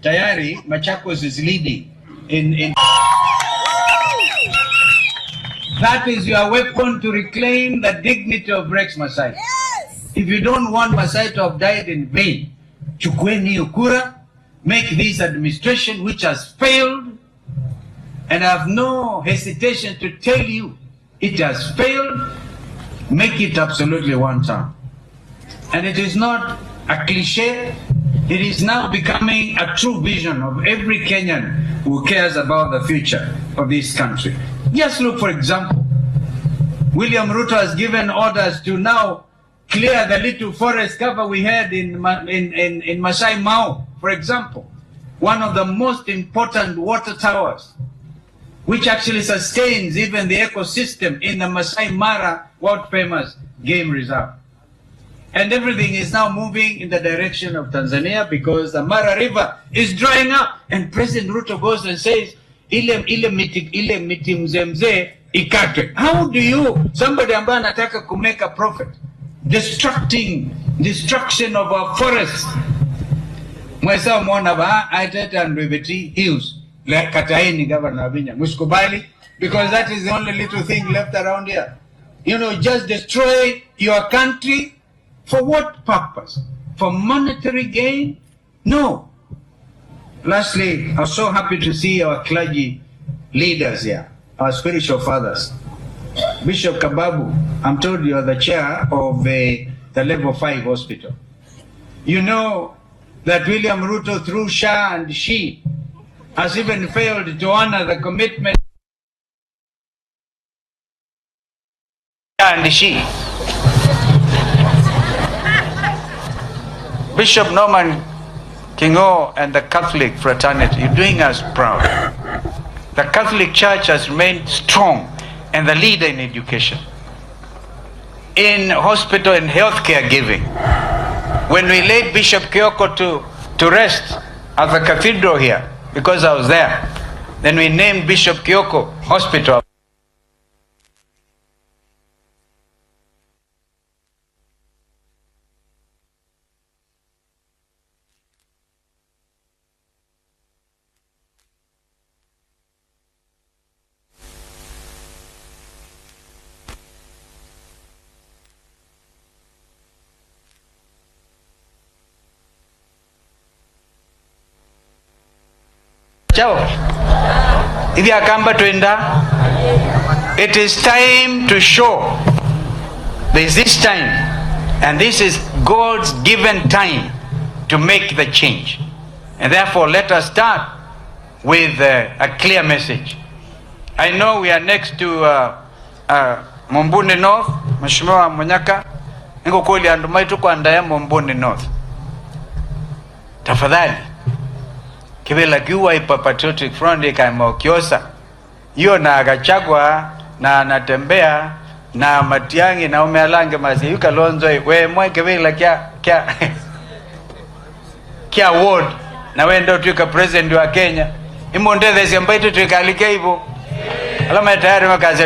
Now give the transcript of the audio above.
tayari Machakos is leading in that is your weapon to reclaim the dignity of Rex Masai. Yes. If you don't want Masai to have died in vain, chukueni ukura, make this administration which has failed, and I have no hesitation to tell you it has failed, make it absolutely one term. And it is not a cliche, it is now becoming a true vision of every Kenyan who cares about the future of this country. Just look, for example, William Ruto has given orders to now clear the little forest cover we had in Masai Mao, for example, one of the most important water towers, which actually sustains even the ecosystem in the Masai Mara world-famous game reserve. And everything is now moving in the direction of Tanzania because the Mara River is drying up. And President Ruto goes and says, ile miti mzee ikatwe. How do you, somebody ambaye anataka to make a profit, destruction of our forests? Mwesa mwana ba aiteta Ndwebeti Hills, like Kataini Governor Vinya. Muskubali, because that is the only little thing left around here. You know, just destroy your country. For what purpose? For monetary gain? No. Lastly, I'm so happy to see our clergy leaders here, our spiritual fathers. Bishop Kababu, I'm told you are the chair of the level 5 hospital. You know that William Ruto through Shah and She has even failed to honor the commitment and She. Bishop Norman Kingo and the Catholic fraternity, you're doing us proud. The Catholic Church has remained strong and the leader in education, in hospital and healthcare giving. When we laid Bishop Kyoko to rest at the cathedral here, because I was there, then we named Bishop Kyoko Hospital. It is time to show there is this time, and this is God's given time to make the change, and therefore let us start with a clear message. I know we are next to Mombuni North. Mheshimiwa Munyaka niko kweli andumai tuko andaya Mombuni North. Tafadhali kibela kiwa ipa Patriotic Front ikaima ukiosa hiyo na agachagwa na anatembea na Matiangi na umealange mazi yu Kalonzo we mwe kibela kia ward na we ndo tuika president wa Kenya imo ndethe siambaito tuikalike hivo alama tayari makazi